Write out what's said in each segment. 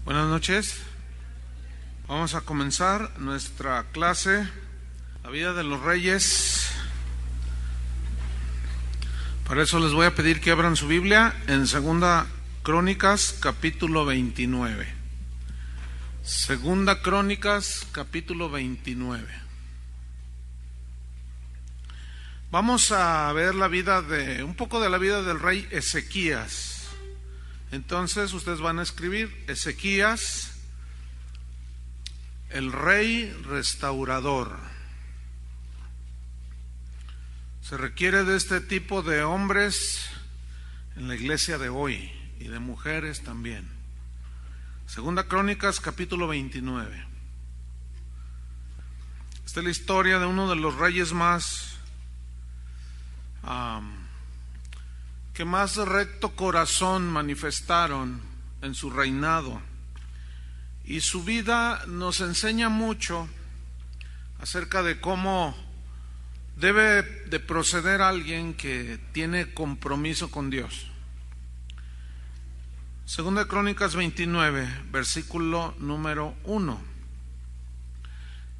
Buenas noches. Vamos a comenzar nuestra clase, la vida de los reyes. Para eso les voy a pedir que abran su Biblia en Segunda Crónicas, capítulo 29. Segunda Crónicas, capítulo 29. Vamos a ver un poco de la vida del rey Ezequías. Entonces ustedes van a escribir Ezequías, el rey restaurador. Se requiere de este tipo de hombres en la iglesia de hoy y de mujeres también. Segunda Crónicas, capítulo 29. Esta es la historia de uno de los reyes que más recto corazón manifestaron en su reinado, y su vida nos enseña mucho acerca de cómo debe de proceder alguien que tiene compromiso con Dios. Segunda Crónicas 29, versículo número 1.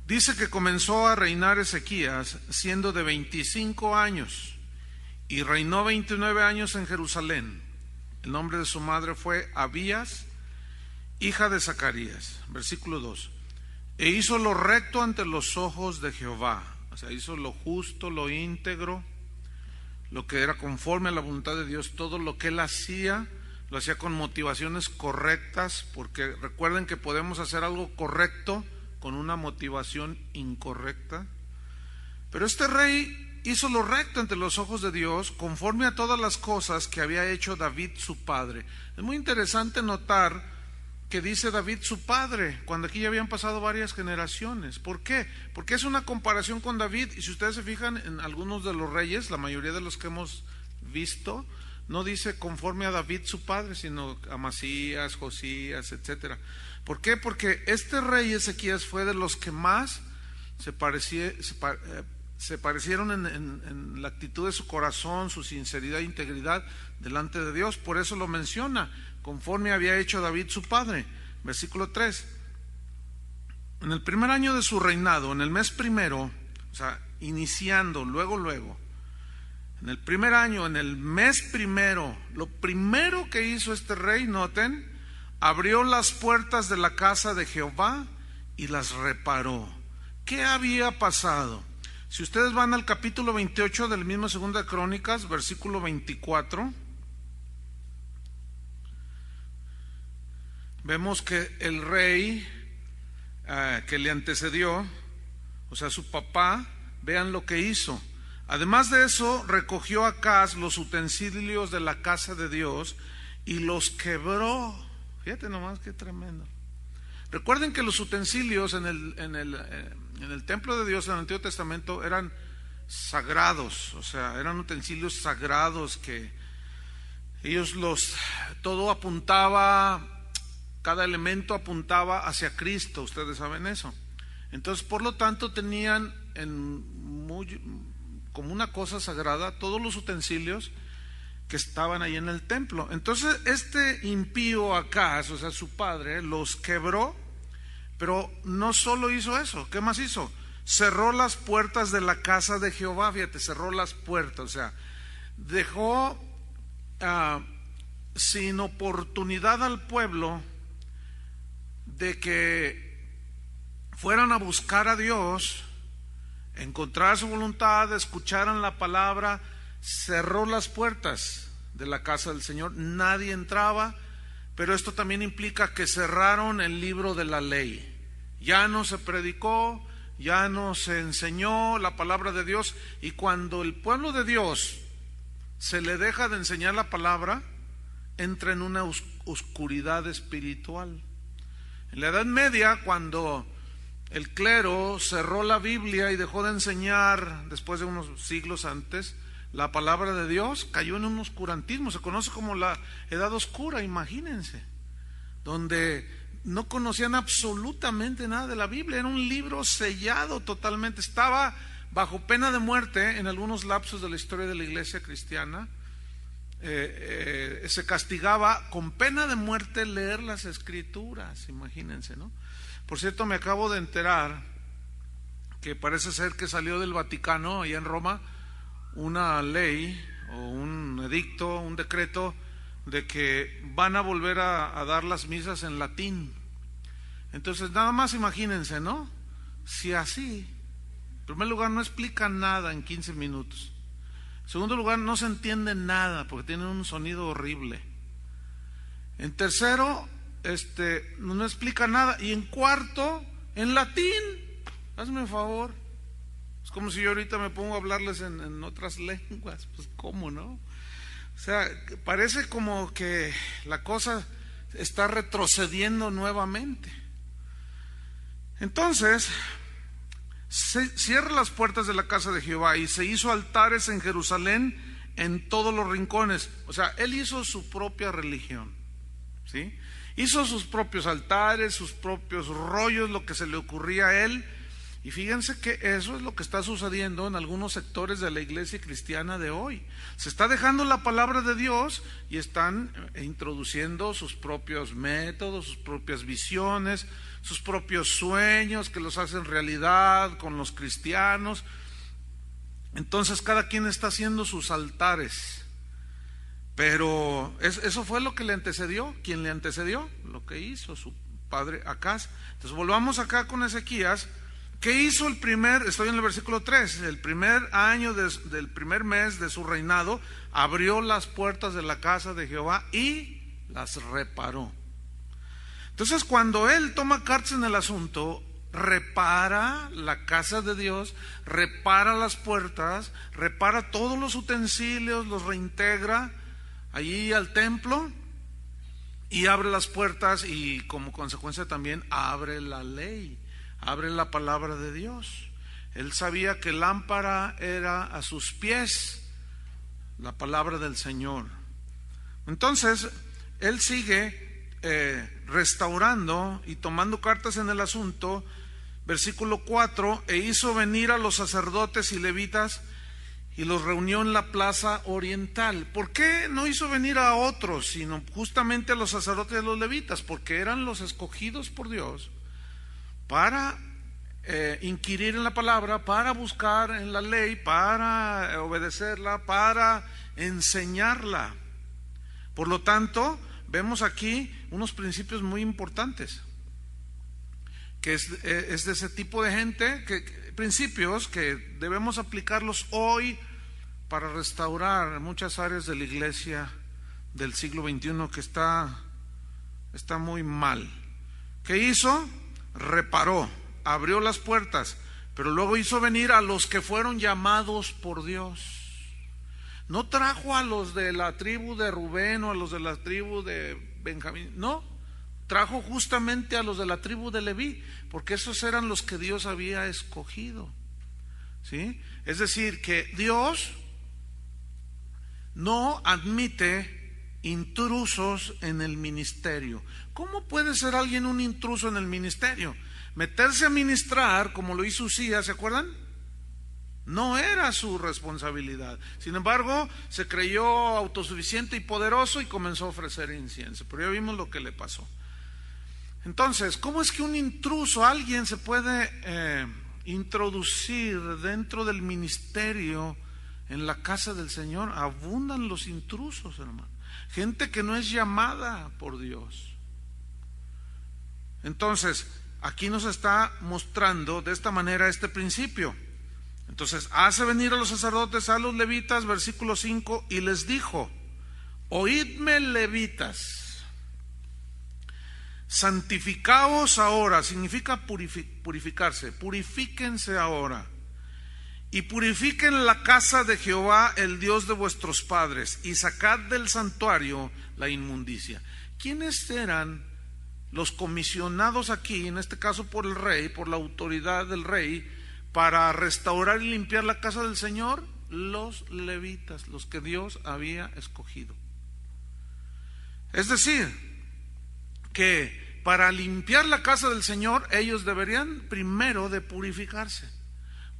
Dice que comenzó a reinar Ezequías siendo de 25 años y reinó 29 años en Jerusalén. El nombre de su madre fue Abías, hija de Zacarías. Versículo 2. E hizo lo recto ante los ojos de Jehová. O sea, hizo lo justo, lo íntegro, lo que era conforme a la voluntad de Dios. Todo lo que él hacía, lo hacía con motivaciones correctas, porque recuerden que podemos hacer algo correcto con una motivación incorrecta. Pero este rey hizo lo recto ante los ojos de Dios, conforme a todas las cosas que había hecho David su padre. Es muy interesante notar que dice David su padre, cuando aquí ya habían pasado varias generaciones. ¿Por qué? Porque es una comparación con David, y si ustedes se fijan en algunos de los reyes, la mayoría de los que hemos visto, no dice conforme a David su padre, sino Amasías, Josías, etcétera. ¿Por qué? Porque este rey Ezequías fue de los que más se parecieron en la actitud de su corazón, su sinceridad e integridad delante de Dios. Por eso lo menciona, conforme había hecho David su padre. Versículo 3. En el primer año de su reinado, en el mes primero, o sea, iniciando, luego, en el primer año, en el mes primero, lo primero que hizo este rey, noten, abrió las puertas de la casa de Jehová y las reparó. ¿Qué había pasado? Si ustedes van al capítulo 28 del mismo Segunda Crónicas, versículo 24, vemos que el rey que le antecedió, o sea, su papá, vean lo que hizo. Además de eso, recogió Acaz los utensilios de la casa de Dios y los quebró. Fíjate nomás qué tremendo. Recuerden que los utensilios en el templo de Dios en el Antiguo Testamento eran sagrados, o sea, eran utensilios sagrados que ellos todo apuntaba, cada elemento apuntaba hacia Cristo, ustedes saben eso. Entonces, por lo tanto, tenían como una cosa sagrada todos los utensilios que estaban ahí en el templo. Entonces este impío Acaz, o sea su padre, los quebró, pero no solo hizo eso. ¿Qué más hizo? Cerró las puertas de la casa de Jehová. Fíjate, cerró las puertas, o sea, dejó sin oportunidad al pueblo de que fueran a buscar a Dios, encontrar su voluntad, escucharan la palabra. Cerró las puertas de la casa del Señor, nadie entraba, pero esto también implica que cerraron el libro de la ley. Ya no se predicó, ya no se enseñó la palabra de Dios, y cuando el pueblo de Dios se le deja de enseñar la palabra, entra en una oscuridad espiritual. En la Edad Media, cuando el clero cerró la Biblia y dejó de enseñar, después de unos siglos antes, la palabra de Dios, cayó en un oscurantismo. Se conoce como la Edad Oscura, imagínense, donde no conocían absolutamente nada de la Biblia. Era un libro sellado totalmente, estaba bajo pena de muerte en algunos lapsos de la historia de la iglesia cristiana. se castigaba con pena de muerte leer las escrituras, imagínense, ¿no? Por cierto, me acabo de enterar que parece ser que salió del Vaticano, allá en Roma, una ley o un edicto, un decreto de que van a volver a dar las misas en latín. Entonces, nada más imagínense, ¿no? Si así, en primer lugar, no explica nada en 15 minutos. En segundo lugar, no se entiende nada porque tiene un sonido horrible. En tercero, no explica nada. Y en cuarto, en latín. Hazme un favor. Es como si yo ahorita me pongo a hablarles en otras lenguas. Pues, ¿cómo, no? O sea, parece como que la cosa está retrocediendo nuevamente. Entonces, se cierra las puertas de la casa de Jehová y se hizo altares en Jerusalén en todos los rincones. O sea, él hizo su propia religión, ¿sí? Hizo sus propios altares, sus propios rollos, lo que se le ocurría a él. Y fíjense que eso es lo que está sucediendo en algunos sectores de la iglesia cristiana de hoy. Se está dejando la palabra de Dios y están introduciendo sus propios métodos, sus propias visiones, sus propios sueños que los hacen realidad con los cristianos. Entonces cada quien está haciendo sus altares. Pero eso fue lo que le antecedió. ¿Quién le antecedió? Lo que hizo su padre Acaz. Entonces volvamos acá con Ezequías. ¿Qué hizo estoy en el versículo 3, el primer año del primer mes de su reinado, abrió las puertas de la casa de Jehová y las reparó? Entonces, cuando él toma cartas en el asunto, repara la casa de Dios, repara las puertas, repara todos los utensilios, los reintegra allí al templo y abre las puertas y como consecuencia también abre la ley. Abre la palabra de Dios. Él sabía que lámpara era a sus pies la palabra del Señor. Entonces, él sigue restaurando y tomando cartas en el asunto. Versículo 4, e hizo venir a los sacerdotes y levitas y los reunió en la plaza oriental. ¿Por qué no hizo venir a otros, sino justamente a los sacerdotes y a los levitas? Porque eran los escogidos por Dios para inquirir en la palabra, para buscar en la ley, para obedecerla, para enseñarla. Por lo tanto, vemos aquí unos principios muy importantes, que es de ese tipo de gente, principios que debemos aplicarlos hoy para restaurar muchas áreas de la iglesia del siglo XXI que está muy mal. ¿Qué hizo? Reparó, abrió las puertas, pero luego hizo venir a los que fueron llamados por Dios. No trajo a los de la tribu de Rubén o a los de la tribu de Benjamín, no, trajo justamente a los de la tribu de Leví, porque esos eran los que Dios había escogido, ¿sí? Es decir, que Dios no admite intrusos en el ministerio. ¿Cómo puede ser alguien un intruso en el ministerio? Meterse a ministrar como lo hizo Usías, ¿se acuerdan? No era su responsabilidad. Sin embargo, se creyó autosuficiente y poderoso y comenzó a ofrecer incienso. Pero ya vimos lo que le pasó. Entonces, ¿cómo es que un intruso, alguien se puede introducir dentro del ministerio en la casa del Señor? Abundan los intrusos, hermano. Gente que no es llamada por Dios. Entonces, aquí nos está mostrando de esta manera este principio. Entonces, hace venir a los sacerdotes, a los levitas, versículo 5, y les dijo: oídme, levitas, santificaos ahora, significa purificarse, purifíquense ahora, y purifiquen la casa de Jehová, el Dios de vuestros padres, y sacad del santuario la inmundicia. ¿Quiénes eran los comisionados aquí, en este caso por el rey, por la autoridad del rey, para restaurar y limpiar la casa del Señor? Los levitas, los que Dios había escogido. Es decir, que para limpiar la casa del Señor, ellos deberían primero de purificarse.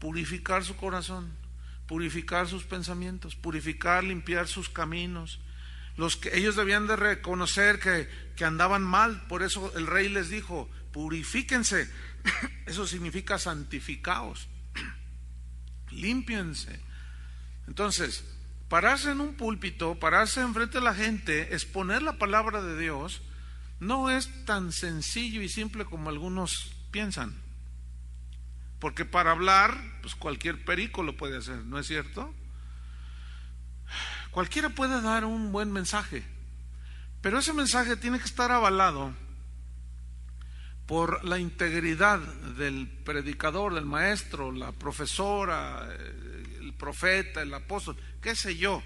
Purificar su corazón, purificar sus pensamientos, purificar, limpiar sus caminos, ellos debían de reconocer que andaban mal. Por eso el rey les dijo: purifíquense. Eso significa santificaos, límpiense. Entonces, pararse en un púlpito, pararse enfrente de la gente, exponer la palabra de Dios, no es tan sencillo y simple como algunos piensan. Porque para hablar, pues cualquier perico lo puede hacer, ¿no es cierto? Cualquiera puede dar un buen mensaje, pero ese mensaje tiene que estar avalado por la integridad del predicador, del maestro, la profesora, el profeta, el apóstol, qué sé yo.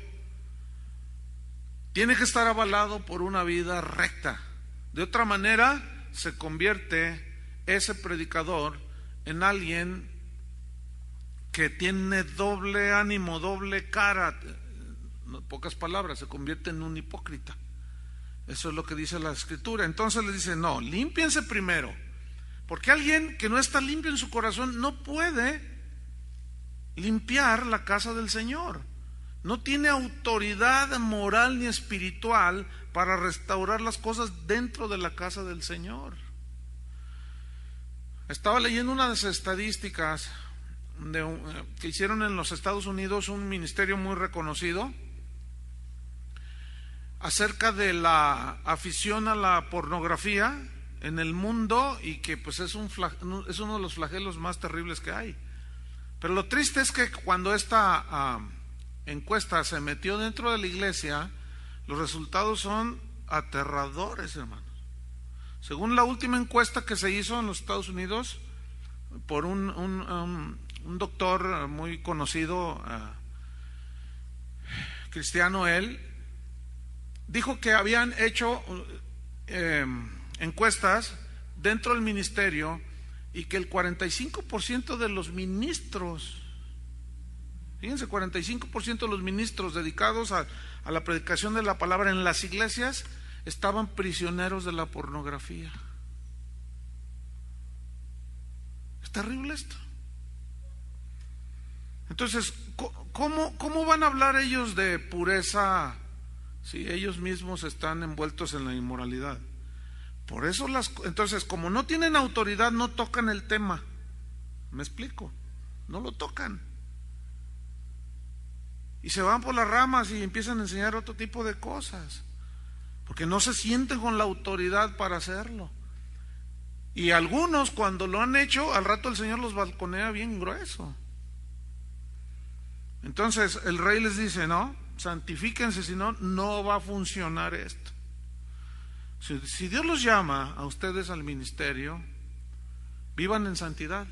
Tiene que estar avalado por una vida recta. De otra manera, se convierte ese predicador en alguien que tiene doble ánimo, doble cara. En pocas palabras, se convierte en un hipócrita. Eso es lo que dice la Escritura. Entonces les dice: no, límpiense primero, porque alguien que no está limpio en su corazón no puede limpiar la casa del Señor. No tiene autoridad moral ni espiritual para restaurar las cosas dentro de la casa del Señor. Estaba leyendo unas estadísticas que hicieron en los Estados Unidos un ministerio muy reconocido acerca de la afición a la pornografía en el mundo, y que pues es uno de los flagelos más terribles que hay. Pero lo triste es que cuando esta encuesta se metió dentro de la iglesia, los resultados son aterradores, hermanos. Según la última encuesta que se hizo en los Estados Unidos por un doctor muy conocido, cristiano él, dijo que habían hecho encuestas dentro del ministerio y que el 45% de los ministros, fíjense, 45% de los ministros dedicados a la predicación de la palabra en las iglesias estaban prisioneros de la pornografía. Es terrible esto. Entonces, ¿cómo van a hablar ellos de pureza si ellos mismos están envueltos en la inmoralidad? Por eso entonces, como no tienen autoridad, no tocan el tema. ¿Me explico? No lo tocan. Y se van por las ramas y empiezan a enseñar otro tipo de cosas, porque no se sienten con la autoridad para hacerlo. Y algunos, cuando lo han hecho, al rato el Señor los balconea bien grueso. Entonces el rey les dice: no, santifíquense, si no, no va a funcionar esto. Si Dios los llama a ustedes al ministerio, vivan en santidad,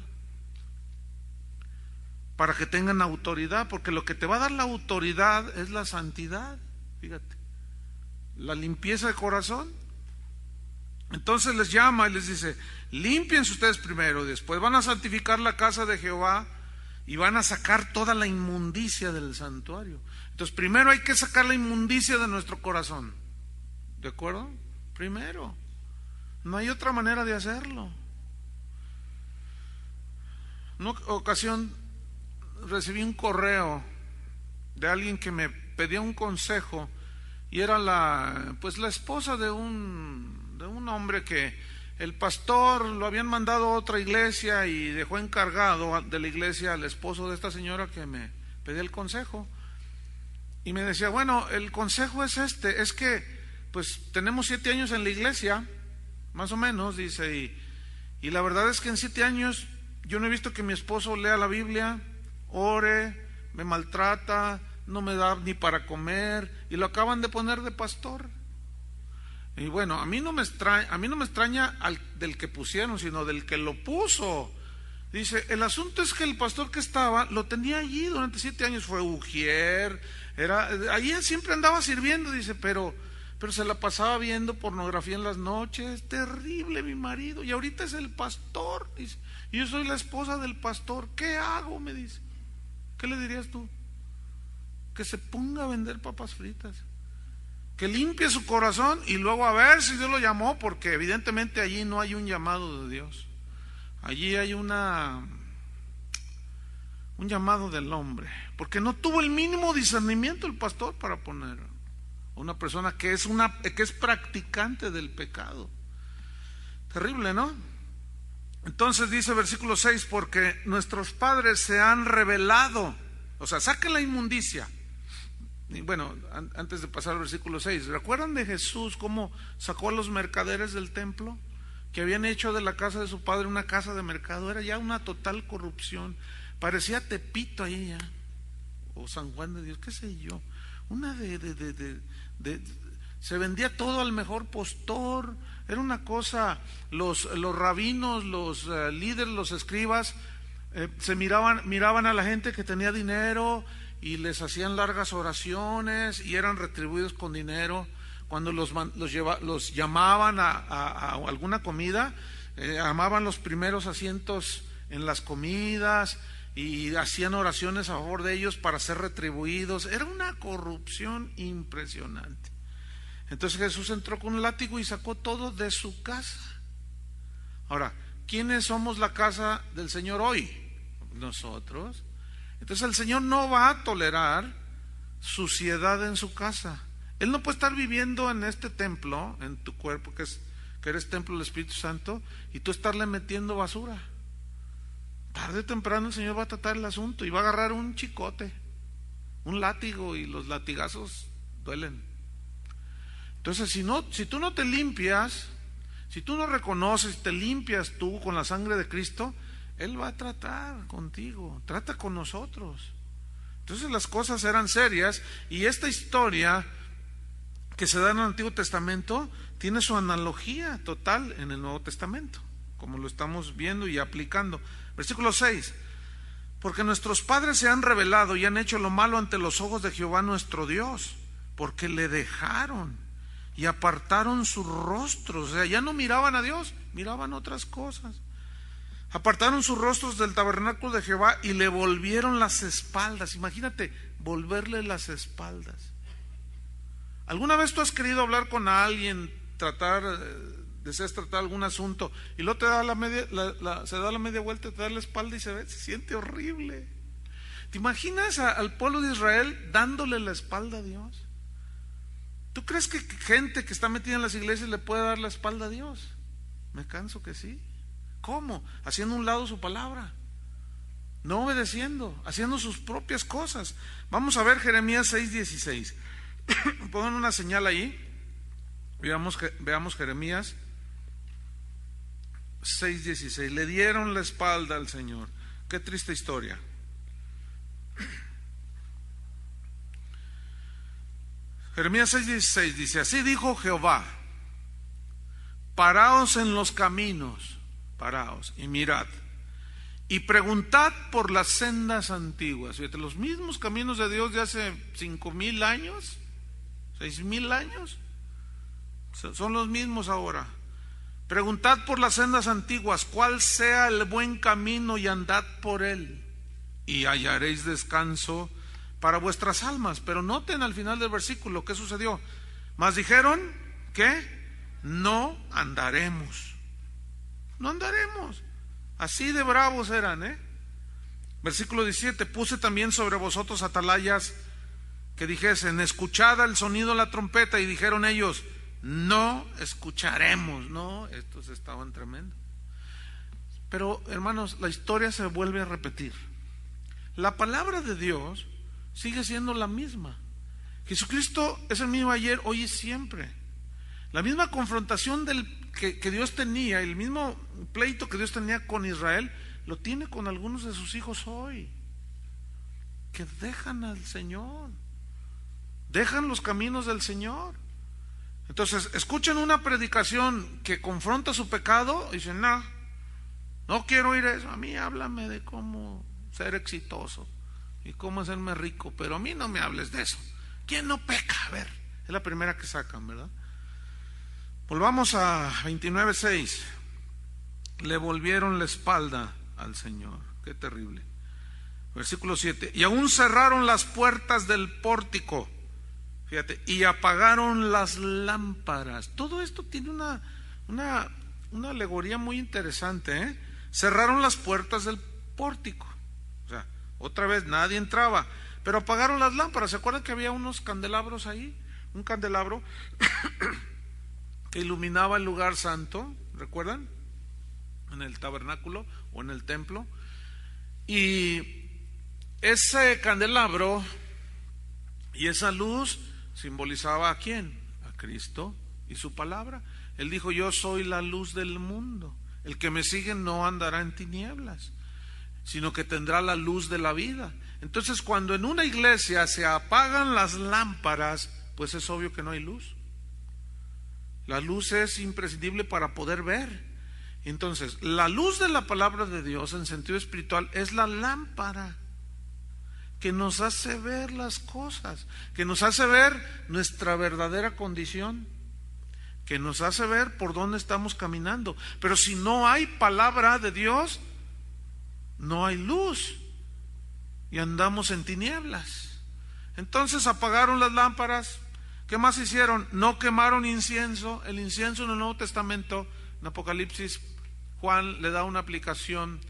para que tengan autoridad, porque lo que te va a dar la autoridad es la santidad, fíjate, la limpieza de corazón. Entonces les llama y les dice: límpiense ustedes primero, después van a santificar la casa de Jehová y van a sacar toda la inmundicia del santuario. Entonces primero hay que sacar la inmundicia de nuestro corazón, ¿de acuerdo? Primero, no hay otra manera de hacerlo. En una ocasión recibí un correo de alguien que me pedía un consejo, y era la esposa de un hombre que el pastor lo habían mandado a otra iglesia y dejó encargado de la iglesia al esposo de esta señora que me pedía el consejo. Y me decía: bueno, el consejo es es que pues tenemos 7 años en la iglesia, más o menos, dice, y la verdad es que en 7 años yo no he visto que mi esposo lea la Biblia, ore, me maltrata, no me da ni para comer, y lo acaban de poner de pastor. Y bueno, a mí no me extraña del que pusieron, sino del que lo puso. Dice: el asunto es que el pastor que estaba lo tenía allí durante 7 años, fue ujier, allí siempre andaba sirviendo, dice, pero se la pasaba viendo pornografía en las noches, terrible mi marido, y ahorita es el pastor, dice, y yo soy la esposa del pastor, ¿qué hago?, me dice. ¿Qué le dirías tú? Que se ponga a vender papas fritas, que limpie su corazón y luego a ver si Dios lo llamó, porque evidentemente allí no hay un llamado de Dios, allí hay un llamado del hombre, porque no tuvo el mínimo discernimiento el pastor para poner una persona que es practicante del pecado. Terrible, ¿no? Entonces dice versículo 6, porque nuestros padres se han rebelado, o sea, saquen la inmundicia. Y bueno, antes de pasar al versículo 6, ¿recuerdan de Jesús cómo sacó a los mercaderes del templo? Que habían hecho de la casa de su padre una casa de mercado. Era ya una total corrupción. Parecía Tepito ahí ya, o San Juan de Dios, qué sé yo. Una se vendía todo al mejor postor. Era una cosa, los rabinos, los líderes, los escribas, se miraban a la gente que tenía dinero y les hacían largas oraciones y eran retribuidos con dinero. Cuando los llamaban a alguna comida, amaban los primeros asientos en las comidas y hacían oraciones a favor de ellos para ser retribuidos. Era una corrupción impresionante. Entonces Jesús entró con un látigo y sacó todo de su casa. Ahora, ¿quiénes somos la casa del Señor hoy? Nosotros. Entonces el Señor no va a tolerar suciedad en su casa. Él no puede estar viviendo en este templo, en tu cuerpo, que eres templo del Espíritu Santo, y tú estarle metiendo basura. Tarde o temprano el Señor va a tratar el asunto y va a agarrar un chicote, un látigo, y los latigazos duelen. Entonces, si tú no te limpias, si tú no reconoces, te limpias tú con la sangre de Cristo, Él va a tratar contigo, trata con nosotros. Entonces las cosas eran serias, y esta historia que se da en el Antiguo Testamento tiene su analogía total en el Nuevo Testamento, como lo estamos viendo y aplicando. Versículo 6, porque nuestros padres se han rebelado y han hecho lo malo ante los ojos de Jehová nuestro Dios, porque le dejaron y apartaron sus rostros. O sea, ya no miraban a Dios, miraban otras cosas. Apartaron sus rostros del tabernáculo de Jehová y le volvieron las espaldas. Imagínate, volverle las espaldas. ¿Alguna vez tú has querido hablar con alguien, deseas tratar algún asunto, y luego te da se da la media vuelta, te da la espalda y se siente horrible? ¿Te imaginas al pueblo de Israel dándole la espalda a Dios? ¿Tú crees que gente que está metida en las iglesias le puede dar la espalda a Dios? Me canso que sí. ¿Cómo? Haciendo a un lado su palabra, no obedeciendo, haciendo sus propias cosas. Vamos a ver Jeremías 6:16. Pongan una señal ahí. Veamos Jeremías 6:16. Le dieron la espalda al Señor. Qué triste historia. Jeremías 6:16 dice: así dijo Jehová, paraos en los caminos, paraos y mirad, y preguntad por las sendas antiguas. Fíjate, los mismos caminos de Dios de hace 5,000 años, 6,000 años, son los mismos ahora. Preguntad por las sendas antiguas, cuál sea el buen camino, y andad por él, y hallaréis descanso para vuestras almas. Pero noten al final del versículo, ¿qué sucedió? Mas dijeron que no andaremos. No andaremos. Así de bravos eran, Versículo 17, puse también sobre vosotros atalayas que dijesen, escuchad el sonido de la trompeta, y dijeron ellos, no escucharemos. No, estos estaban tremendos. Pero hermanos, la historia se vuelve a repetir. La palabra de Dios sigue siendo la misma. Jesucristo es el mismo ayer, hoy y siempre. La misma confrontación que Dios tenía, el mismo pleito que Dios tenía con Israel, lo tiene con algunos de sus hijos hoy, que dejan al Señor, dejan los caminos del Señor. Entonces escuchan una predicación que confronta su pecado y dicen, no quiero oír eso. A mí háblame de cómo ser exitoso y cómo hacerme rico, pero a mí no me hables de eso. ¿Quién no peca? A ver, es la primera que sacan, ¿verdad? Volvamos a 29:6. Le volvieron la espalda al Señor. Qué terrible. Versículo 7. Y aún cerraron las puertas del pórtico. Fíjate, y apagaron las lámparas. Todo esto tiene una alegoría muy interesante, Cerraron las puertas del pórtico. O sea, otra vez nadie entraba, pero apagaron las lámparas. ¿Se acuerdan que había unos candelabros ahí? un candelabro que iluminaba el lugar santo, ¿recuerdan? En el tabernáculo o en el templo. Y ese candelabro y esa luz simbolizaba ¿a quién? A Cristo y su palabra. Él dijo: yo soy la luz del mundo, el que me sigue no andará en tinieblas, sino que tendrá la luz de la vida. Entonces, cuando en una iglesia se apagan las lámparas, pues es obvio que no hay luz. La luz es imprescindible para poder ver. Entonces, la luz de la palabra de Dios en sentido espiritual es la lámpara que nos hace ver las cosas, que nos hace ver nuestra verdadera condición, que nos hace ver por dónde estamos caminando. Pero si no hay palabra de Dios, no hay luz y andamos en tinieblas. Entonces apagaron las lámparas. ¿Qué más hicieron? No quemaron incienso. El incienso en el Nuevo Testamento, en Apocalipsis, Juan le da una aplicación,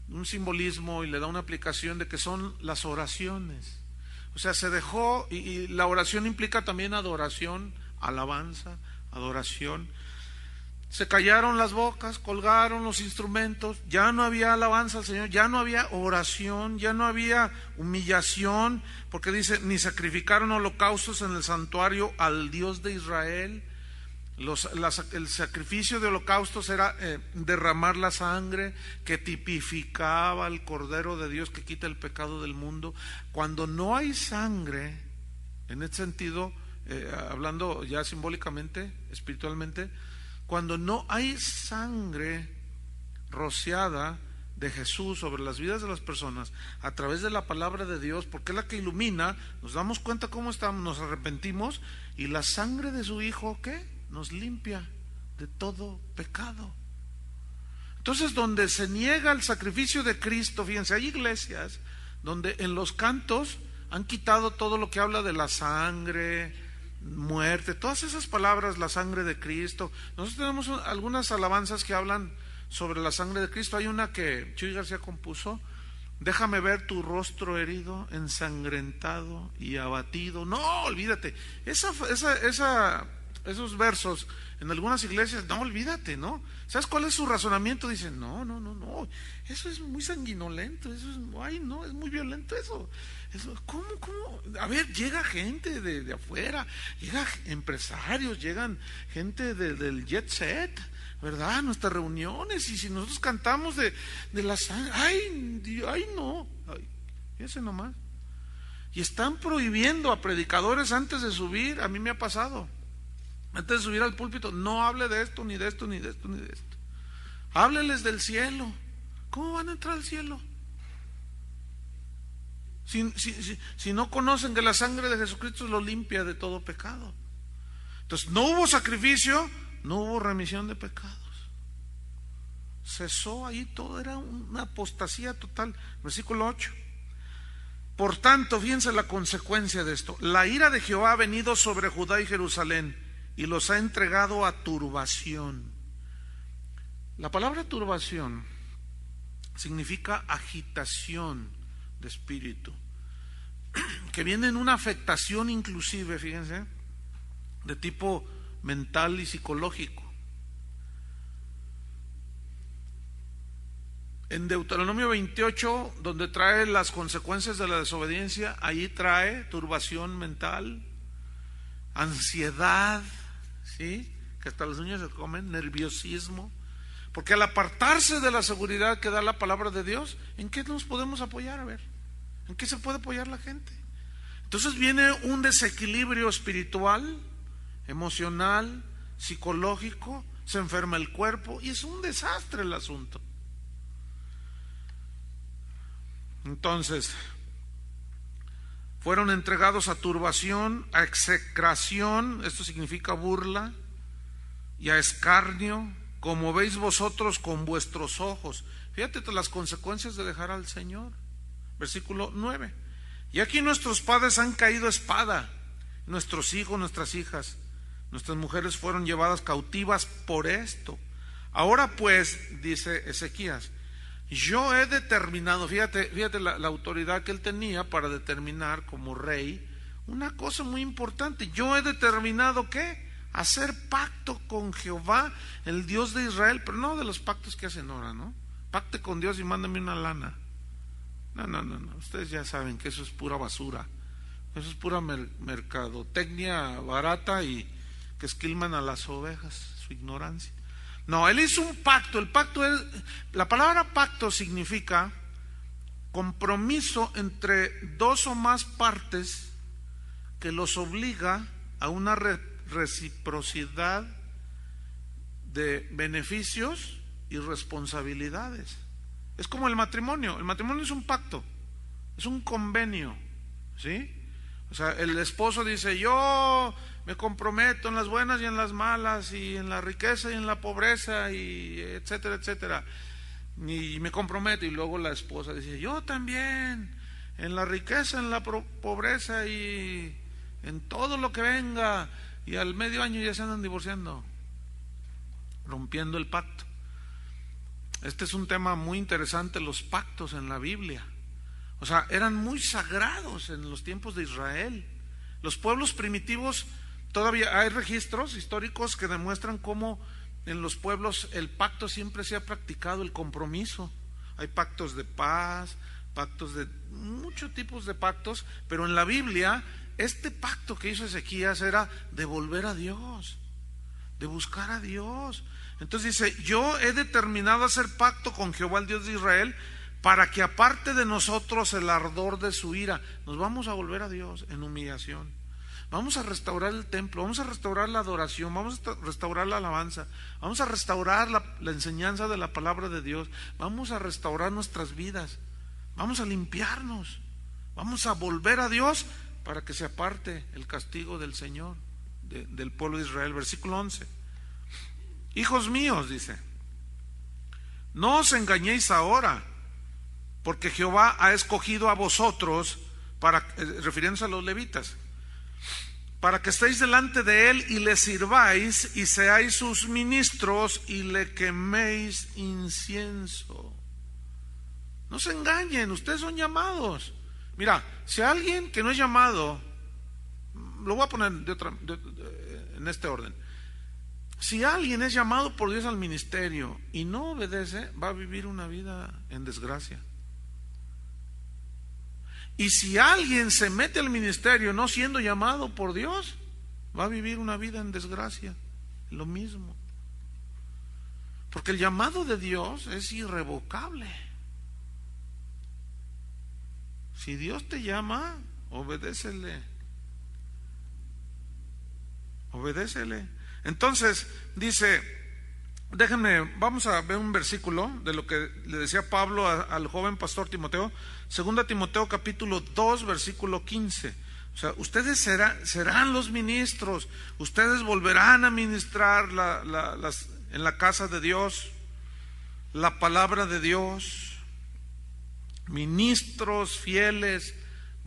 un simbolismo, y le da una aplicación de que son las oraciones. O sea, se dejó, y la oración implica también adoración, alabanza, adoración. Se callaron las bocas, colgaron los instrumentos, ya no había alabanza al Señor, ya no había oración, ya no había humillación, porque dice, ni sacrificaron holocaustos en el santuario al Dios de Israel. El sacrificio de holocaustos era derramar la sangre que tipificaba al Cordero de Dios que quita el pecado del mundo. Cuando no hay sangre, en este sentido, hablando ya simbólicamente, espiritualmente, cuando no hay sangre rociada de Jesús sobre las vidas de las personas a través de la palabra de Dios, porque es la que ilumina, nos damos cuenta cómo estamos, nos arrepentimos, y la sangre de su Hijo, ¿qué? Nos limpia de todo pecado. Entonces, donde se niega el sacrificio de Cristo, fíjense, hay iglesias donde en los cantos han quitado todo lo que habla de la sangre, muerte, todas esas palabras, la sangre de Cristo. Nosotros tenemos algunas alabanzas que hablan sobre la sangre de Cristo. Hay una que Chuy García compuso: déjame ver tu rostro herido, ensangrentado y abatido. No, olvídate, esos versos en algunas iglesias, no, olvídate, ¿no? ¿Sabes cuál es su razonamiento? Dicen, no, eso es muy sanguinolento, eso es, ay, no, es muy violento eso. ¿Cómo? A ver, llega gente de afuera, llegan empresarios, llegan gente del jet set, ¿verdad? Nuestras reuniones, y si nosotros cantamos de la sangre, ay, no, fíjense nomás. Y están prohibiendo a predicadores antes de subir. A mí me ha pasado, antes de subir al púlpito, no hable de esto, ni de esto, ni de esto, ni de esto. Hábleles del cielo. ¿Cómo van a entrar al cielo? Si no conocen que la sangre de Jesucristo lo limpia de todo pecado. Entonces, no hubo sacrificio, no hubo remisión de pecados. Cesó ahí todo, era una apostasía total. Versículo 8. Por tanto, fíjense la consecuencia de esto: la ira de Jehová ha venido sobre Judá y Jerusalén, y los ha entregado a turbación. La palabra turbación significa agitación de espíritu, que viene en una afectación inclusive, fíjense, de tipo mental y psicológico. En Deuteronomio 28, donde trae las consecuencias de la desobediencia, ahí trae turbación mental, ansiedad, ¿sí? Que hasta los niños se comen, nerviosismo. Porque al apartarse de la seguridad que da la palabra de Dios, ¿en qué nos podemos apoyar? A ver, ¿en qué se puede apoyar la gente? Entonces viene un desequilibrio espiritual, emocional, psicológico, se enferma el cuerpo y es un desastre el asunto. Entonces, fueron entregados a turbación, a execración, esto significa burla, y a escarnio, como veis vosotros con vuestros ojos. Fíjate las consecuencias de dejar al Señor. Versículo 9. Y aquí nuestros padres han caído a espada, nuestros hijos, nuestras hijas, nuestras mujeres fueron llevadas cautivas por esto. Ahora pues, dice Ezequías, yo he determinado, fíjate la autoridad que él tenía para determinar como rey una cosa muy importante: yo he determinado ¿qué? Hacer pacto con Jehová, el Dios de Israel. Pero no de los pactos que hacen ahora, ¿no? Pacte con Dios y mándame una lana. No, ustedes ya saben que eso es pura basura. Eso es pura mercadotecnia barata y que esquilman a las ovejas, su ignorancia. No, él hizo un pacto. El pacto es, la palabra pacto significa compromiso entre dos o más partes que los obliga a una reciprocidad de beneficios y responsabilidades. Es como el matrimonio. El matrimonio es un pacto, es un convenio, ¿sí? O sea, el esposo dice: yo me comprometo en las buenas y en las malas, y en la riqueza y en la pobreza, y etcétera, etcétera, y me comprometo. Y luego la esposa dice: yo también, en la riqueza, en la pobreza y en todo lo que venga. Y al medio año ya se andan divorciando, rompiendo el pacto. Este es un tema muy interesante, los pactos en la Biblia. O sea, eran muy sagrados en los tiempos de Israel. Los pueblos primitivos, todavía hay registros históricos que demuestran cómo en los pueblos el pacto siempre se ha practicado, el compromiso. Hay pactos de paz, pactos de muchos tipos de pactos, pero en la Biblia este pacto que hizo Ezequías era de volver a Dios, de buscar a Dios. Entonces dice: yo he determinado hacer pacto con Jehová, el Dios de Israel, para que aparte de nosotros el ardor de su ira. Nos vamos a volver a Dios en humillación. Vamos a restaurar el templo, vamos a restaurar la adoración, vamos a restaurar la alabanza, vamos a restaurar la enseñanza de la palabra de Dios, vamos a restaurar nuestras vidas, vamos a limpiarnos, vamos a volver a Dios para que se aparte el castigo del Señor, del pueblo de Israel. Versículo 11: hijos míos, dice, no os engañéis ahora, porque Jehová ha escogido a vosotros, refiriéndose a los levitas, para que estéis delante de él y le sirváis y seáis sus ministros y le queméis incienso. No se engañen, ustedes son llamados. Mira, si alguien que no es llamado, lo voy a poner en este orden. Si alguien es llamado por Dios al ministerio y no obedece, va a vivir una vida en desgracia. Y si alguien se mete al ministerio no siendo llamado por Dios, va a vivir una vida en desgracia. Lo mismo. Porque el llamado de Dios es irrevocable. Si Dios te llama, obedécele. Obedécele. Entonces dice, vamos a ver un versículo de lo que le decía Pablo al joven pastor Timoteo. 2 Timoteo capítulo 2 versículo 15. O sea, ustedes serán los ministros, ustedes volverán a ministrar en la casa de Dios la palabra de Dios. Ministros fieles,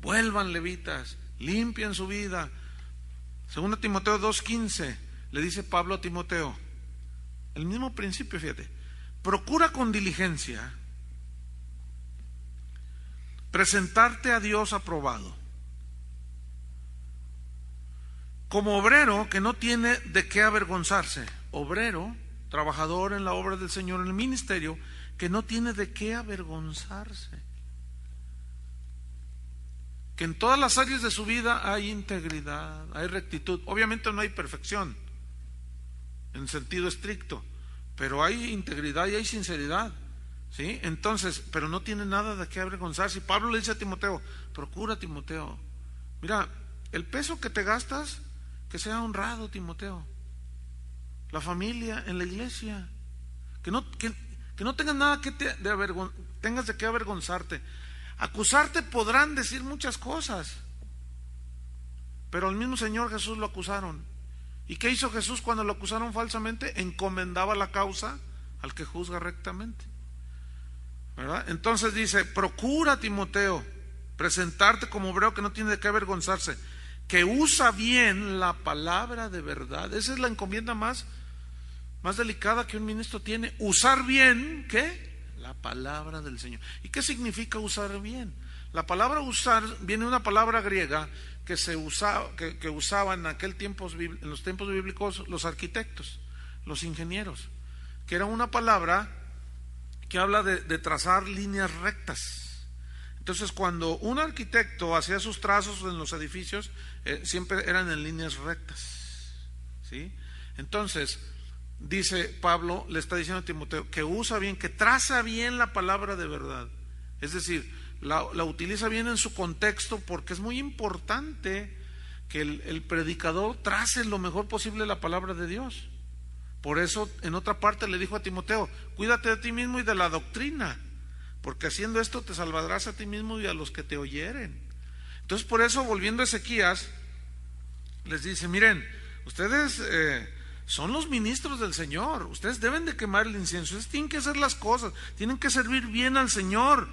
vuelvan levitas, limpien su vida. 2 Timoteo 2:15 le dice Pablo a Timoteo, el mismo principio, fíjate: procura con diligencia presentarte a Dios aprobado, como obrero que no tiene de qué avergonzarse. Obrero, trabajador en la obra del Señor, en el ministerio, que no tiene de qué avergonzarse. Que en todas las áreas de su vida hay integridad, hay rectitud. Obviamente no hay perfección en sentido estricto, pero hay integridad y hay sinceridad, ¿sí? Entonces, pero no tiene nada de qué avergonzarse. Y Pablo le dice a Timoteo: procura, Timoteo, mira, el peso que te gastas, que sea honrado, Timoteo. La familia, en la iglesia, que no tengas nada tengas de qué avergonzarte. Acusarte podrán decir muchas cosas, pero al mismo Señor Jesús lo acusaron. ¿Y qué hizo Jesús cuando lo acusaron falsamente? Encomendaba la causa al que juzga rectamente, ¿verdad? Entonces dice: procura, Timoteo, presentarte como obrero que no tiene de qué avergonzarse, que usa bien la palabra de verdad. Esa es la encomienda más delicada que un ministro tiene: usar bien, ¿qué? La palabra del Señor. ¿Y qué significa usar bien? La palabra usar viene de una palabra griega que se usaba, que usaban en aquel tiempo, en los tiempos bíblicos, los arquitectos, los ingenieros, que era una palabra que habla de trazar líneas rectas. Entonces, cuando un arquitecto hacía sus trazos en los edificios, siempre eran en líneas rectas, ¿sí? Entonces, dice Pablo, le está diciendo a Timoteo que usa bien, que traza bien la palabra de verdad. Es decir, la utiliza bien en su contexto, porque es muy importante que el predicador trace lo mejor posible la palabra de Dios. Por eso en otra parte le dijo a Timoteo: cuídate de ti mismo y de la doctrina, porque haciendo esto te salvarás a ti mismo y a los que te oyeren. Entonces, por eso, volviendo a Ezequías, les dice: miren, ustedes son los ministros del Señor, ustedes deben de quemar el incienso, ustedes tienen que hacer las cosas, tienen que servir bien al Señor,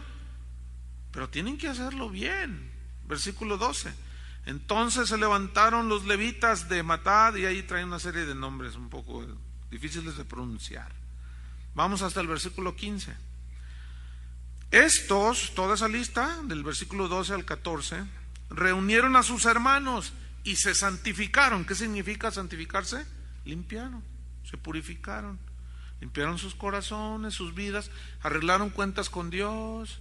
pero tienen que hacerlo bien. Versículo 12: entonces se levantaron los levitas de Matad, y ahí trae una serie de nombres un poco difíciles de pronunciar. Vamos hasta el versículo 15. Estos, toda esa lista, del versículo 12 al 14, reunieron a sus hermanos y se santificaron. ¿Qué significa santificarse? Limpiaron, se purificaron, limpiaron sus corazones, sus vidas, arreglaron cuentas con Dios.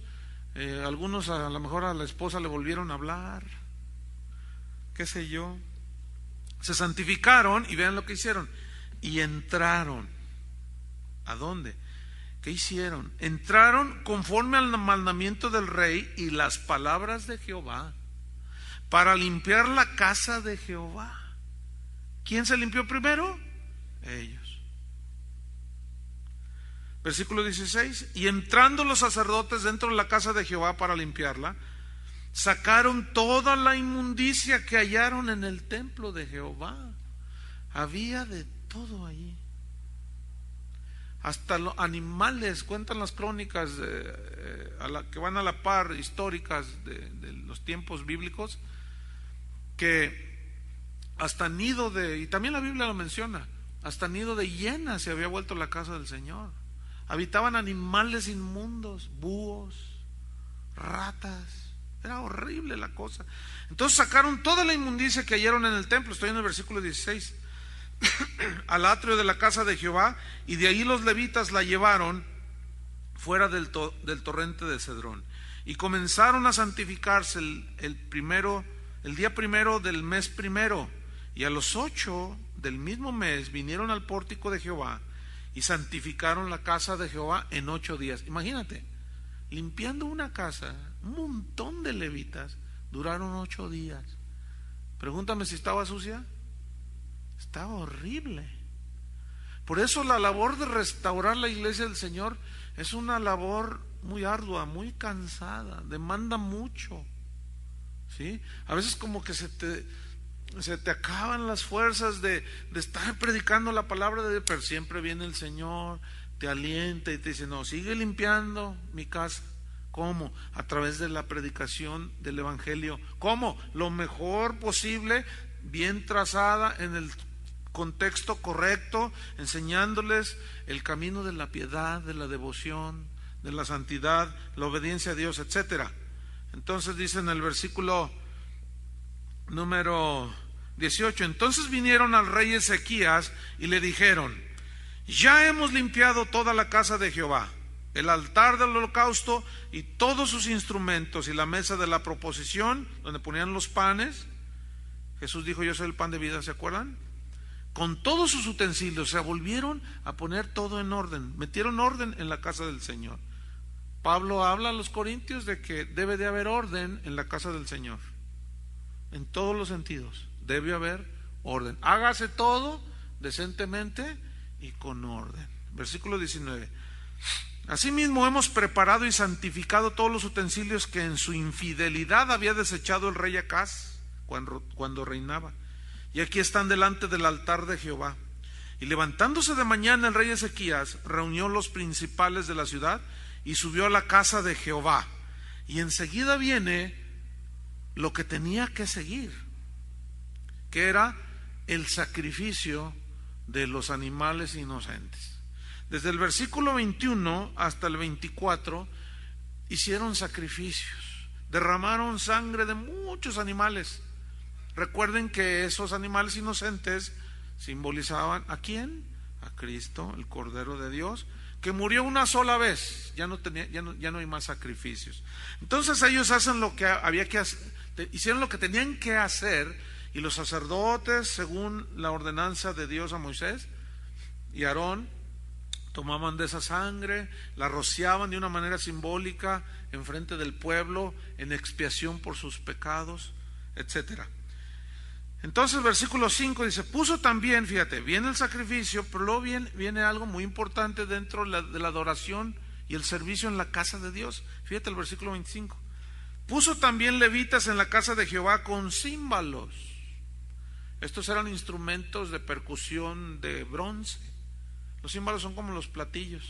Algunos a lo mejor a la esposa le volvieron a hablar, qué sé yo. Se santificaron y vean lo que hicieron. Y entraron. ¿A dónde? ¿Qué hicieron? Entraron conforme al mandamiento del rey y las palabras de Jehová, para limpiar la casa de Jehová. ¿Quién se limpió primero? Ellos. Versículo 16: y entrando los sacerdotes dentro de la casa de Jehová para limpiarla, sacaron toda la inmundicia que hallaron en el templo de Jehová. Había de todo allí, hasta los animales. Cuentan las crónicas que van a la par, históricas de los tiempos bíblicos, que hasta nido y también la Biblia lo menciona, hasta nido de hienas se había vuelto la casa del Señor. Habitaban animales inmundos, búhos, ratas. Era horrible la cosa. Entonces sacaron toda la inmundicia que hallaron en el templo, estoy en el versículo 16, al atrio de la casa de Jehová, y de ahí los levitas la llevaron fuera del torrente de Cedrón, y comenzaron a santificarse el día primero del mes primero, y a los 8 del mismo mes vinieron al pórtico de Jehová y santificaron la casa de Jehová en 8 días. Imagínate, limpiando una casa, un montón de levitas, duraron 8 días. Pregúntame si estaba sucia. Estaba horrible. Por eso la labor de restaurar la iglesia del Señor es una labor muy ardua, muy cansada, demanda mucho, ¿sí? A veces como que se te acaban las fuerzas de estar predicando la palabra de Dios, pero siempre viene el Señor, te alienta y te dice: no, sigue limpiando mi casa. ¿Cómo? A través de la predicación del Evangelio. ¿Cómo? Lo mejor posible, bien trazada, en el contexto correcto, enseñándoles el camino de la piedad, de la devoción, de la santidad, la obediencia a Dios, etcétera. Entonces dice en el versículo número 18: entonces vinieron al rey Ezequías y le dijeron: ya hemos limpiado toda la casa de Jehová, el altar del holocausto y todos sus instrumentos, y la mesa de la proposición donde ponían los panes. Jesús dijo: yo soy el pan de vida, ¿se acuerdan? Con todos sus utensilios. Se volvieron a poner todo en orden, metieron orden en la casa del Señor. Pablo habla a los corintios de que debe de haber orden en la casa del Señor, en todos los sentidos. Debe haber orden, hágase todo decentemente y con orden. Versículo 19: asimismo hemos preparado y santificado todos los utensilios que en su infidelidad había desechado el rey Acaz cuando reinaba, y aquí están delante del altar de Jehová. Y levantándose de mañana el rey Ezequías reunió los principales de la ciudad y subió a la casa de Jehová. Y enseguida viene lo que tenía que seguir, que era el sacrificio de los animales inocentes. Desde el versículo 21 hasta el 24 hicieron sacrificios derramaron sangre de muchos animales. Recuerden que esos animales inocentes simbolizaban ¿a quién? A Cristo, el Cordero de Dios, que murió una sola vez. Ya no hay más sacrificios. Entonces ellos hacen lo que había que hacer, hicieron lo que tenían que hacer, y los sacerdotes, según la ordenanza de Dios a Moisés y Aarón, tomaban de esa sangre, la rociaban de una manera simbólica en frente del pueblo en expiación por sus pecados, etcétera. Entonces versículo 5 dice, puso también, fíjate, viene el sacrificio, pero luego viene algo muy importante dentro de la adoración y el servicio en la casa de Dios. Fíjate el versículo 25. Puso también levitas en la casa de Jehová con címbalos. Estos eran instrumentos de percusión de bronce. Los címbalos son como los platillos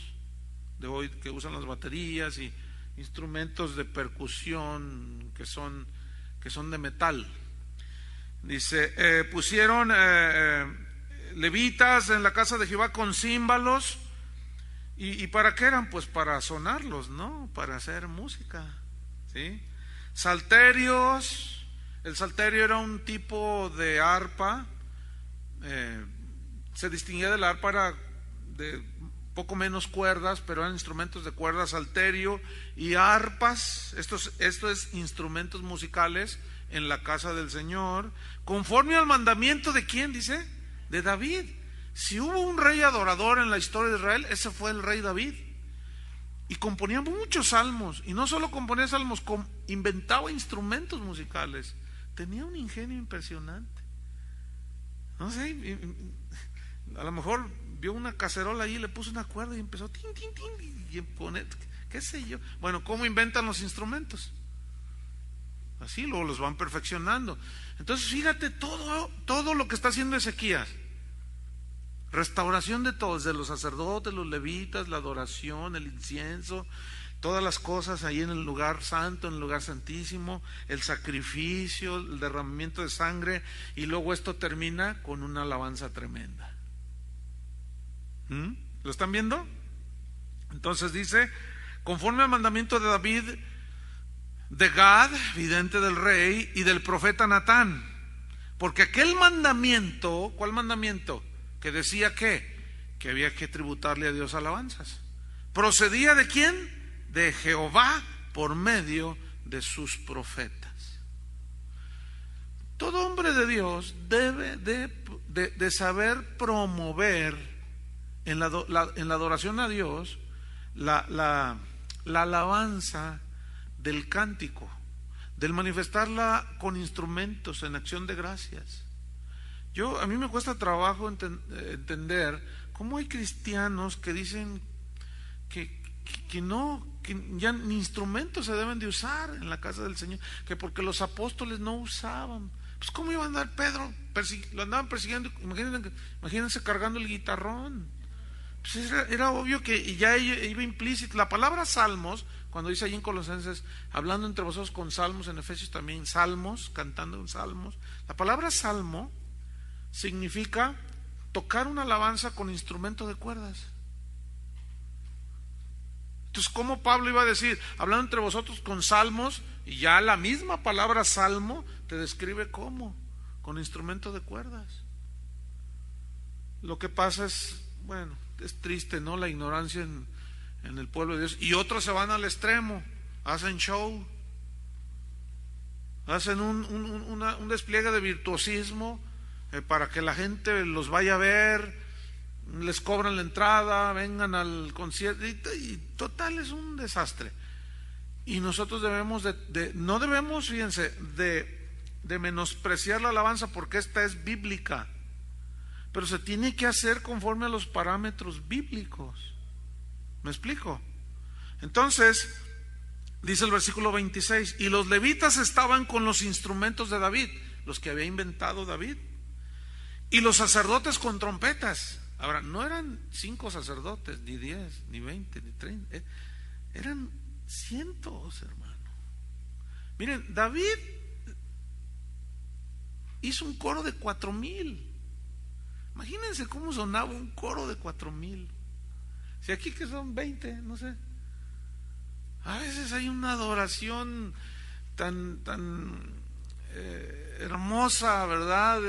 de hoy que usan las baterías, y instrumentos de percusión que son de metal. Dice, pusieron levitas en la casa de Jehová con címbalos. ¿Y para qué eran? Pues para sonarlos, ¿no? Para hacer música, ¿sí? Salterios. El salterio era un tipo de arpa. Se distinguía de la arpa, era de poco menos cuerdas, pero eran instrumentos de cuerda, salterio y arpas. Esto es instrumentos musicales en la casa del Señor, conforme al mandamiento de ¿quién dice? De David. Si hubo un rey adorador en la historia de Israel, ese fue el rey David. Y componía muchos salmos, y no solo componía salmos, inventaba instrumentos musicales. Tenía un ingenio impresionante. No sé, a lo mejor vio una cacerola ahí, le puso una cuerda y empezó tin, tin, tin, y poner, qué sé yo. Bueno, ¿cómo inventan los instrumentos? Así luego los van perfeccionando. Entonces fíjate todo lo que está haciendo Ezequías. Restauración de todos, de los sacerdotes, los levitas, la adoración, el incienso, todas las cosas ahí en el lugar santo, en el lugar santísimo, el sacrificio, el derramamiento de sangre, y luego esto termina con una alabanza tremenda. ¿Lo están viendo? Entonces dice, conforme al mandamiento de David, de Gad, vidente del rey, y del profeta Natán. Porque aquel mandamiento, ¿cuál mandamiento? Que decía que había que tributarle a Dios alabanzas. ¿Procedía de quién? De Jehová por medio de sus profetas. Todo hombre de Dios debe de saber promover en la adoración a Dios la alabanza del cántico, del manifestarla con instrumentos en acción de gracias. A mí me cuesta trabajo entender cómo hay cristianos que dicen que ya ni instrumentos se deben de usar en la casa del Señor, que porque los apóstoles no usaban. Pues cómo iba a andar Pedro, lo andaban persiguiendo, imagínense cargando el guitarrón. Pues era obvio que ya iba implícito. La palabra salmos, cuando dice allí en Colosenses, hablando entre vosotros con salmos, en Efesios también salmos, cantando en salmos, la palabra salmo significa tocar una alabanza con instrumento de cuerdas. Entonces, ¿cómo Pablo iba a decir, hablando entre vosotros con salmos? Y ya la misma palabra salmo te describe cómo, con instrumento de cuerdas. Lo que pasa es, bueno, es triste, ¿no? La ignorancia en el pueblo de Dios. Y otros se van al extremo, hacen show, hacen un despliegue de virtuosismo para que la gente los vaya a ver, les cobran la entrada, vengan al concierto, y total es un desastre. Y nosotros no debemos, fíjense, de menospreciar la alabanza, porque esta es bíblica, pero se tiene que hacer conforme a los parámetros bíblicos. ¿Me explico? Entonces dice el versículo 26, y los levitas estaban con los instrumentos de David, los que había inventado David, y los sacerdotes con trompetas. Ahora, no eran 5 sacerdotes, ni 10, ni 20, ni 30, eran cientos, hermano. Miren, David hizo un coro de 4,000. Imagínense cómo sonaba un coro de 4,000. Si aquí que son 20, no sé. A veces hay una adoración hermosa, ¿verdad?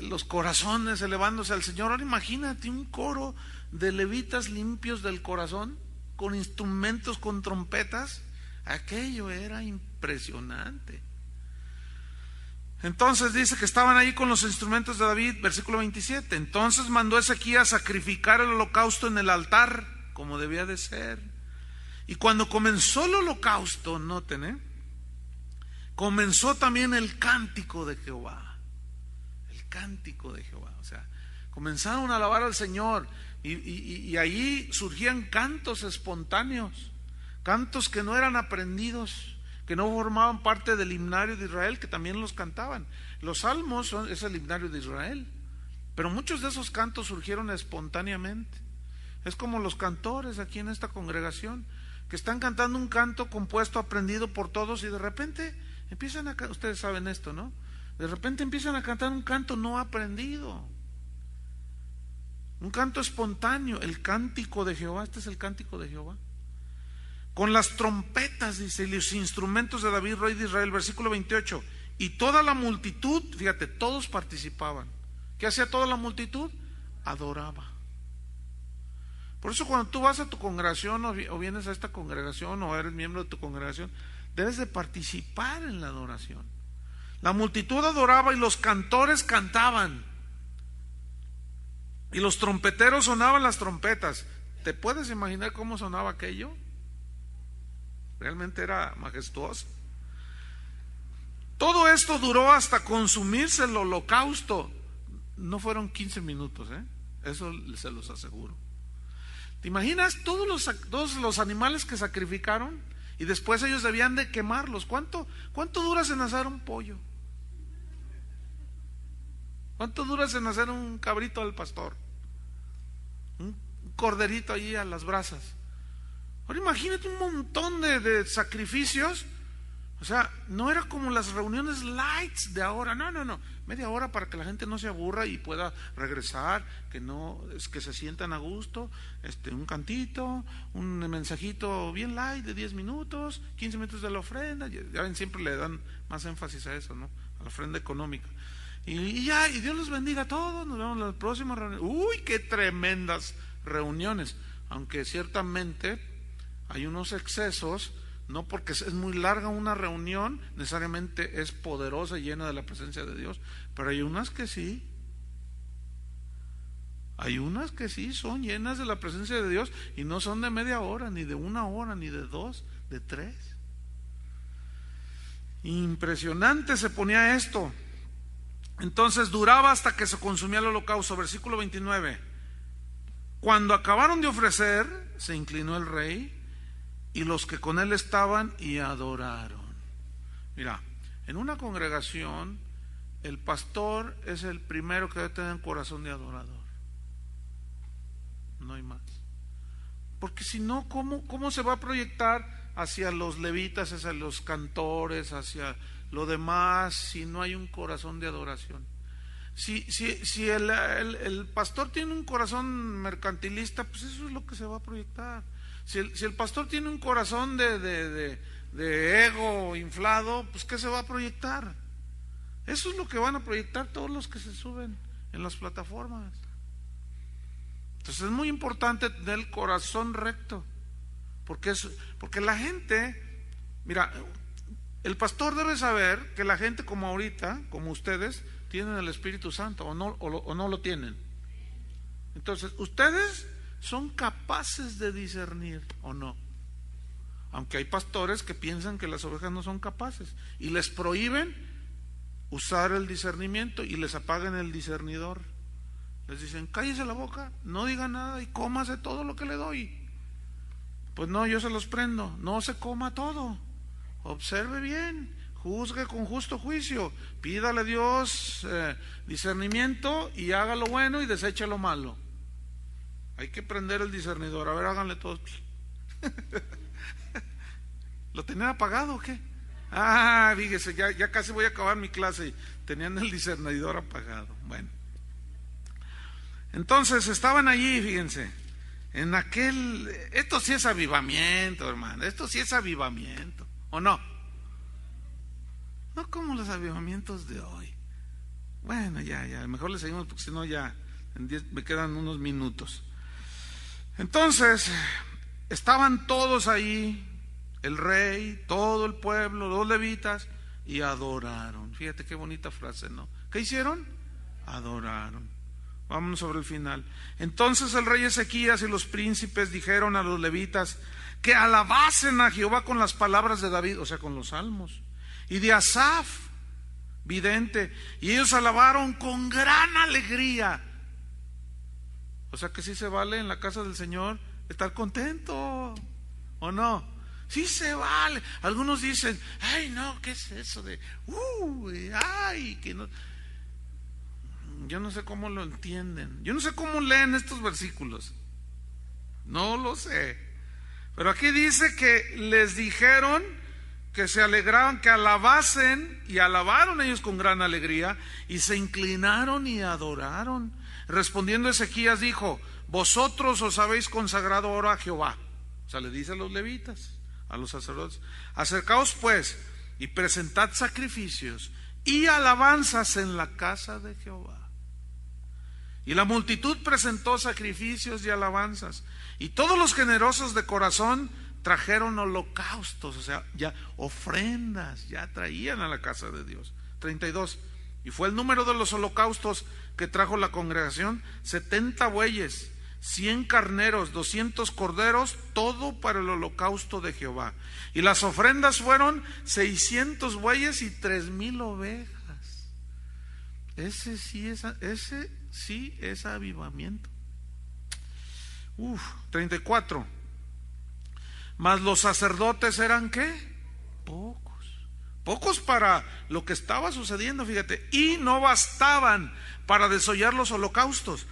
Los corazones elevándose al Señor. Ahora imagínate un coro de levitas limpios del corazón, con instrumentos, con trompetas. Aquello era impresionante. Entonces dice que estaban ahí con los instrumentos de David, versículo 27. Entonces mandó Ezequías sacrificar el holocausto en el altar, como debía de ser. Y cuando comenzó el holocausto, noten, comenzó también el cántico de Jehová. El cántico de Jehová. O sea, comenzaron a alabar al Señor. Y allí surgían cantos espontáneos, cantos que no eran aprendidos, que no formaban parte del himnario de Israel, que también los cantaban. Los salmos es el himnario de Israel, pero muchos de esos cantos surgieron espontáneamente. Es como los cantores aquí en esta congregación, que están cantando un canto compuesto, aprendido por todos, y de repente empiezan a, ustedes saben esto, ¿no? De repente empiezan a cantar un canto no aprendido, un canto espontáneo, el cántico de Jehová. Este es el cántico de Jehová. Con las trompetas, dice, y los instrumentos de David, rey de Israel, versículo 28. Y toda la multitud, fíjate, todos participaban. ¿Qué hacía toda la multitud? Adoraba. Por eso cuando tú vas a tu congregación o vienes a esta congregación o eres miembro de tu congregación, debes de participar en la adoración. La multitud adoraba y los cantores cantaban. Y los trompeteros sonaban las trompetas. ¿Te puedes imaginar cómo sonaba aquello? Realmente era majestuoso. Todo esto duró hasta consumirse el holocausto. No fueron 15 minutos, eso se los aseguro. ¿Te imaginas todos los animales que sacrificaron? Y después ellos debían de quemarlos. ¿Cuánto dura en asar un pollo? ¿Cuánto dura en hacer un cabrito al pastor? Un corderito allí a las brasas. Ahora imagínate un montón de sacrificios. O sea, no era como las reuniones lights de ahora. No, media hora para que la gente no se aburra y pueda regresar, que se sientan a gusto, un cantito, un mensajito bien light de 10 minutos, 15 minutos de la ofrenda. Ya ven, siempre le dan más énfasis a eso, ¿no? A la ofrenda económica. Y Dios los bendiga a todos. Nos vemos en la próxima reunión. Uy, qué tremendas reuniones. Aunque ciertamente hay unos excesos. No porque es muy larga una reunión, necesariamente es poderosa y llena de la presencia de Dios, pero hay unas que sí. Hay unas que sí son llenas de la presencia de Dios y no son de media hora, ni de 1 hora, ni de 2, de 3. Impresionante se ponía esto. Entonces duraba hasta que se consumía el holocausto. Versículo 29. Cuando acabaron de ofrecer, se inclinó el rey y los que con él estaban y adoraron. Mira, en una congregación el pastor es el primero que debe tener un corazón de adorador. No hay más. Porque si no, ¿cómo se va a proyectar hacia los levitas, hacia los cantores, hacia lo demás, si no hay un corazón de adoración? Si el pastor tiene un corazón mercantilista, pues eso es lo que se va a proyectar. Si el pastor tiene un corazón de ego inflado, pues ¿qué se va a proyectar? Eso es lo que van a proyectar todos los que se suben en las plataformas. Entonces es muy importante tener el corazón recto, porque la gente, mira, el pastor debe saber que la gente como ahorita, como ustedes, tienen el Espíritu Santo o no lo tienen. Entonces, ustedes son capaces de discernir o no. Aunque hay pastores que piensan que las ovejas no son capaces y les prohíben usar el discernimiento y les apagan el discernidor. Les dicen, cállese la boca, no diga nada y cómase todo lo que le doy. Pues no, yo se los prendo. No se coma todo. Observe bien, juzgue con justo juicio, pídale a Dios discernimiento y haga lo bueno y deseche lo malo. Hay que prender el discernidor. A ver, háganle todos. ¿Lo tenían apagado o qué? Fíjese, ya casi voy a acabar mi clase y tenían el discernidor apagado. Bueno, entonces estaban allí, fíjense, en aquel. Esto sí es avivamiento, hermano. Esto sí es avivamiento, ¿o no? No como los avivamientos de hoy. Bueno, ya, mejor le seguimos porque si no ya me quedan unos minutos. Entonces, estaban todos ahí, el rey, todo el pueblo, los levitas, y adoraron. Fíjate qué bonita frase, ¿no? ¿Qué hicieron? Adoraron. Vámonos sobre el final. Entonces el rey Ezequías y los príncipes dijeron a los levitas que alabasen a Jehová con las palabras de David, o sea, con los salmos, y de Asaf, vidente, y ellos alabaron con gran alegría. O sea que sí se vale en la casa del Señor estar contento, ¿o no? Sí se vale. Algunos dicen, ay no, ¿qué es eso de ay, que no? Yo no sé cómo lo entienden. Yo no sé cómo leen estos versículos. No lo sé. Pero aquí dice que les dijeron que se alegraban, que alabasen, y alabaron ellos con gran alegría, y se inclinaron y adoraron. Respondiendo Ezequías dijo, vosotros os habéis consagrado ahora a Jehová. O sea, le dice a los levitas, a los sacerdotes, acercaos pues y presentad sacrificios y alabanzas en la casa de Jehová. Y la multitud presentó sacrificios y alabanzas, y todos los generosos de corazón trajeron holocaustos, o sea, ya ofrendas, ya traían a la casa de Dios. 32. Y fue el número de los holocaustos que trajo la congregación, 70 bueyes, 100 carneros, 200 corderos, todo para el holocausto de Jehová. Y las ofrendas fueron 600 bueyes y 3,000 ovejas. Ese sí es avivamiento. 34. Mas los sacerdotes eran ¿qué? Pocos para lo que estaba sucediendo, fíjate, y no bastaban para desollar los holocaustos.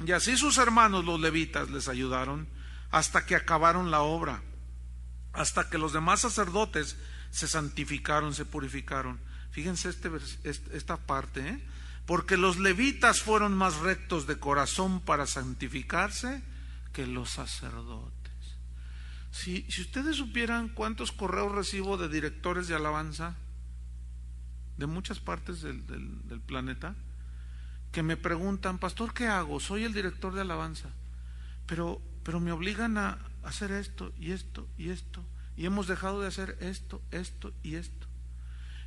Y así sus hermanos los levitas les ayudaron hasta que acabaron la obra, hasta que los demás sacerdotes se santificaron, se purificaron. Fíjense esta parte, porque los levitas fueron más rectos de corazón para santificarse que los sacerdotes. Si ustedes supieran cuántos correos recibo de directores de alabanza de muchas partes del planeta, que me preguntan, pastor, ¿qué hago? Soy el director de alabanza, pero me obligan a hacer esto y esto y esto, y hemos dejado de hacer esto y esto.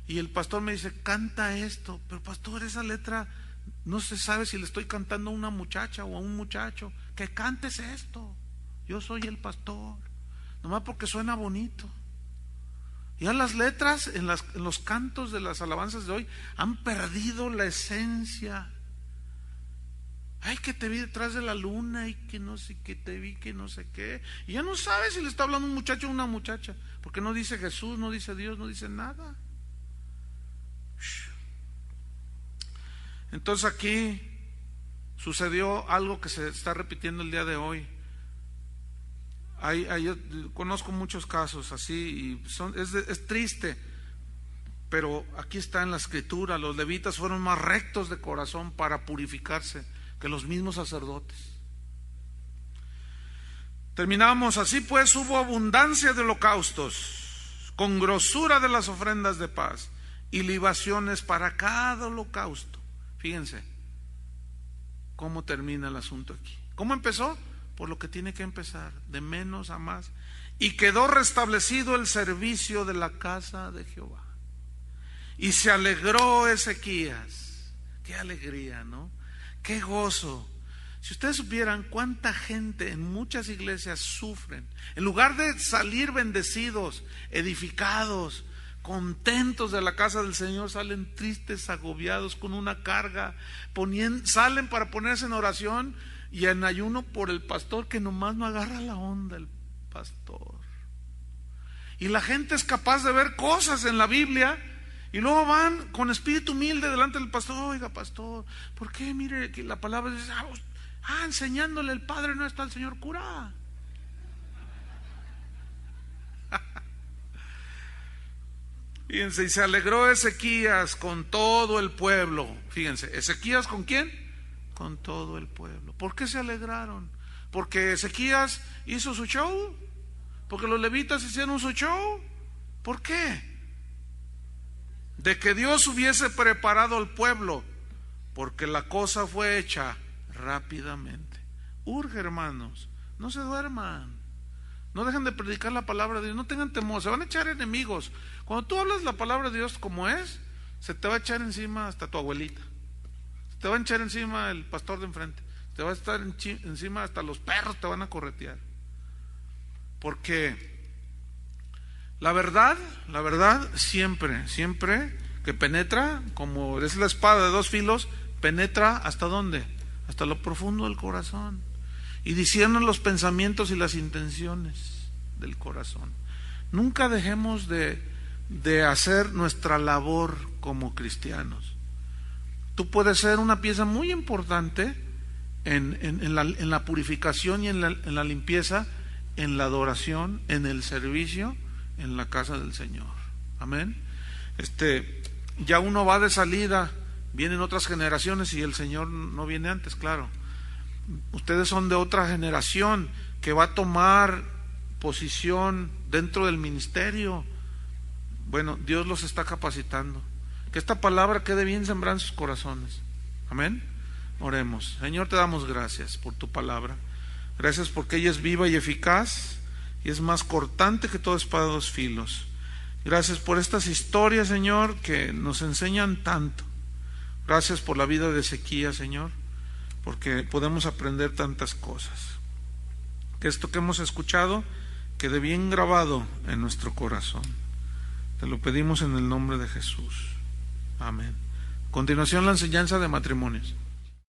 Y el pastor me dice, canta esto, pero pastor, esa letra no se sabe si le estoy cantando a una muchacha o a un muchacho. Que cantes esto, yo soy el pastor, nomás porque suena bonito. Ya las letras en los cantos de las alabanzas de hoy han perdido la esencia. Ay, que te vi detrás de la luna y que no sé, que te vi que no sé qué. Y ya no sabes si le está hablando un muchacho o una muchacha, porque no dice Jesús, no dice Dios, no dice nada. Entonces aquí sucedió algo que se está repitiendo el día de hoy. Yo conozco muchos casos así y es triste, pero aquí está en la escritura, los levitas fueron más rectos de corazón para purificarse que los mismos sacerdotes. Terminamos, así pues hubo abundancia de holocaustos, con grosura de las ofrendas de paz y libaciones para cada holocausto. Fíjense cómo termina el asunto aquí. ¿Cómo empezó? Por lo que tiene que empezar, de menos a más. Y quedó restablecido el servicio de la casa de Jehová. Y se alegró Ezequías. Qué alegría, ¿no? Qué gozo. Si ustedes supieran cuánta gente en muchas iglesias sufren, en lugar de salir bendecidos, edificados, contentos de la casa del Señor, salen tristes, agobiados, con una carga, salen para ponerse en oración y en ayuno por el pastor, que nomás no agarra la onda el pastor. Y la gente es capaz de ver cosas en la Biblia y luego van con espíritu humilde delante del pastor. Oiga, pastor, ¿por qué? Mire que la palabra dice, enseñándole el Padre Nuestro al señor cura. Fíjense, y se alegró Ezequías con todo el pueblo. Fíjense, ¿Ezequías con quién? Con todo el pueblo. ¿Por qué se alegraron? ¿Porque Ezequías hizo su show? ¿Porque los levitas hicieron su show? ¿Por qué? de que Dios hubiese preparado al pueblo, porque la cosa fue hecha rápidamente. Urge, hermanos, no se duerman, no dejen de predicar la palabra de Dios, no tengan temor, se van a echar enemigos. Cuando tú hablas la palabra de Dios como es, se te va a echar encima hasta tu abuelita, se te va a echar encima el pastor de enfrente, te va a estar encima hasta los perros te van a corretear. Porque la verdad siempre que penetra, como es la espada de dos filos, penetra ¿hasta dónde? Hasta lo profundo del corazón, y discierne los pensamientos y las intenciones del corazón. Nunca dejemos de hacer nuestra labor como cristianos. Tú puedes ser una pieza muy importante en la purificación y en la limpieza, en la adoración, en el servicio, en la casa del Señor. Amén. Ya uno va de salida, vienen otras generaciones y el Señor no viene antes, claro. Ustedes son de otra generación que va a tomar posición dentro del ministerio. Bueno, Dios los está capacitando. Que esta palabra quede bien sembrada en sus corazones. Amén. Oremos. Señor, te damos gracias por tu palabra. Gracias porque ella es viva y eficaz y es más cortante que toda espada de dos filos. Gracias por estas historias, Señor, que nos enseñan tanto. Gracias por la vida de Ezequías, Señor, porque podemos aprender tantas cosas. Que esto que hemos escuchado quede bien grabado en nuestro corazón. Te lo pedimos en el nombre de Jesús. Amén. A continuación, la enseñanza de matrimonios.